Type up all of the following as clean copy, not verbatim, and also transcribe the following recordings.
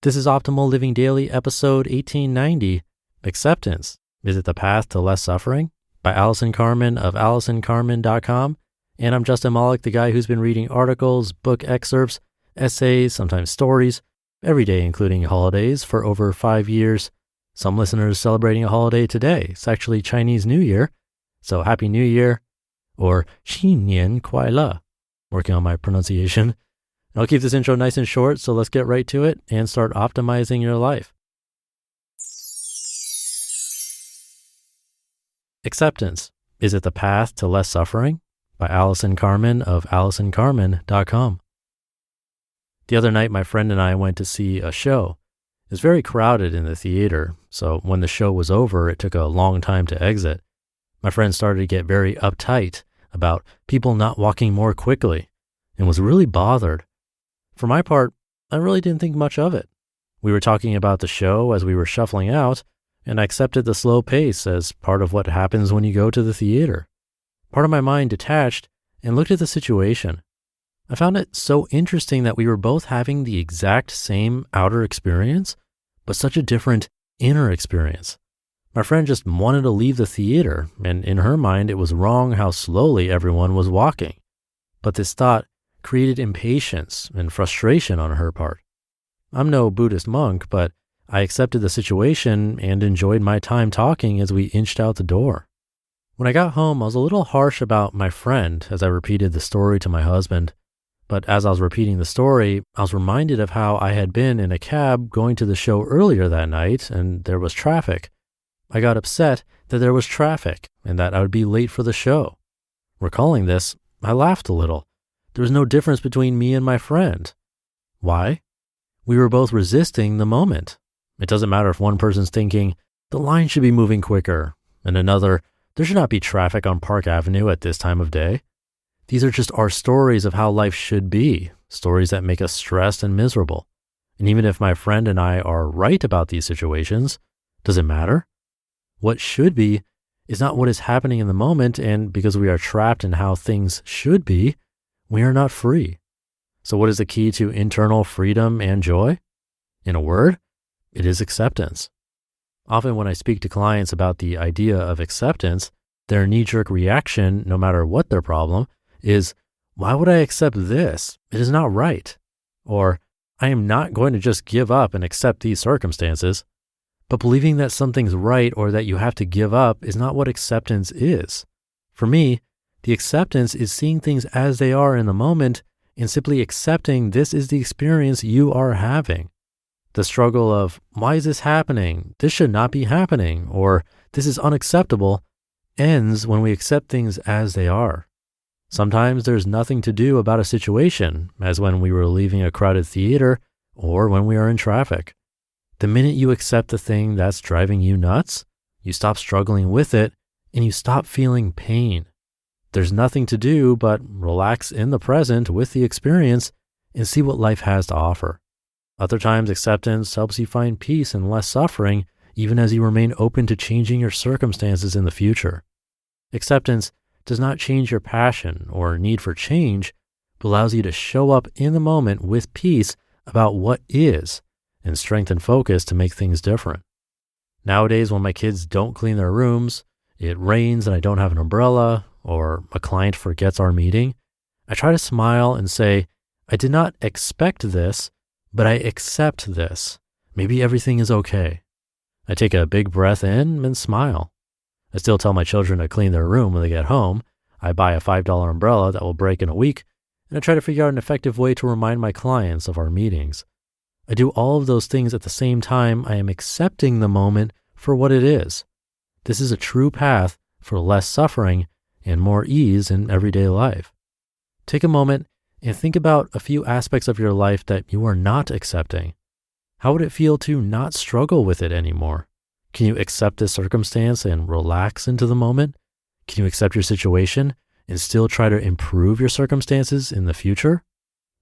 This is Optimal Living Daily, episode 1890, Acceptance. Is it the path to less suffering? By Allison Carmen of AllisonCarmen.com. And I'm Justin Malik, the guy who's been reading articles, book excerpts, essays, sometimes stories, every day, including holidays, for over 5 years. Some listeners celebrating a holiday today. It's actually Chinese New Year. So Happy New Year, or 新年快乐. Working on my pronunciation. I'll keep this intro nice and short, so let's get right to it and start optimizing your life. Acceptance. Is it the path to less suffering? By Allison Carmen of AllisonCarmen.com. The other night, my friend and I went to see a show. It was very crowded in the theater, so when the show was over, it took a long time to exit. My friend started to get very uptight about people not walking more quickly and was really bothered. For my part, I really didn't think much of it. We were talking about the show as we were shuffling out, and I accepted the slow pace as part of what happens when you go to the theater. Part of my mind detached and looked at the situation. I found it so interesting that we were both having the exact same outer experience, but such a different inner experience. My friend just wanted to leave the theater, and in her mind, it was wrong how slowly everyone was walking. But this thought created impatience and frustration on her part. I'm no Buddhist monk, but I accepted the situation and enjoyed my time talking as we inched out the door. When I got home, I was a little harsh about my friend as I repeated the story to my husband. But as I was repeating the story, I was reminded of how I had been in a cab going to the show earlier that night and there was traffic. I got upset that there was traffic and that I would be late for the show. Recalling this, I laughed a little. There was no difference between me and my friend. Why? We were both resisting the moment. It doesn't matter if one person's thinking, the line should be moving quicker, and another, there should not be traffic on Park Avenue at this time of day. These are just our stories of how life should be, stories that make us stressed and miserable. And even if my friend and I are right about these situations, does it matter? What should be is not what is happening in the moment, and because we are trapped in how things should be, we are not free. So what is the key to internal freedom and joy? In a word, it is acceptance. Often when I speak to clients about the idea of acceptance, their knee-jerk reaction, no matter what their problem, is, why would I accept this? It is not right. Or, I am not going to just give up and accept these circumstances. But believing that something's right or that you have to give up is not what acceptance is. For me, the acceptance is seeing things as they are in the moment and simply accepting this is the experience you are having. The struggle of, why is this happening? This should not be happening, or this is unacceptable, ends when we accept things as they are. Sometimes there's nothing to do about a situation, as when we were leaving a crowded theater or when we are in traffic. The minute you accept the thing that's driving you nuts, you stop struggling with it and you stop feeling pain. There's nothing to do but relax in the present with the experience and see what life has to offer. Other times, acceptance helps you find peace and less suffering, even as you remain open to changing your circumstances in the future. Acceptance does not change your passion or need for change, but allows you to show up in the moment with peace about what is and strength and focus to make things different. Nowadays, when my kids don't clean their rooms, it rains and I don't have an umbrella, or a client forgets our meeting, I try to smile and say, I did not expect this, but I accept this. Maybe everything is okay. I take a big breath in and smile. I still tell my children to clean their room when they get home. I buy a $5 umbrella that will break in a week, and I try to figure out an effective way to remind my clients of our meetings. I do all of those things at the same time I am accepting the moment for what it is. This is a true path for less suffering and more ease in everyday life. Take a moment and think about a few aspects of your life that you are not accepting. How would it feel to not struggle with it anymore? Can you accept this circumstance and relax into the moment? Can you accept your situation and still try to improve your circumstances in the future?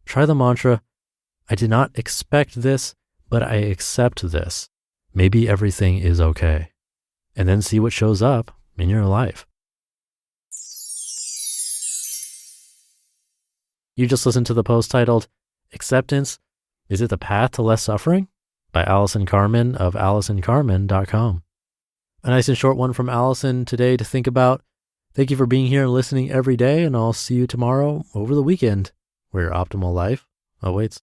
Try the mantra, I did not expect this, but I accept this. Maybe everything is okay. And then see what shows up in your life. You just listened to the post titled, Acceptance, Is It the Path to Less Suffering? by Allison Carmen of AllisonCarmen.com. A nice and short one from Allison today to think about. Thank you for being here and listening every day, and I'll see you tomorrow over the weekend, where your optimal life awaits.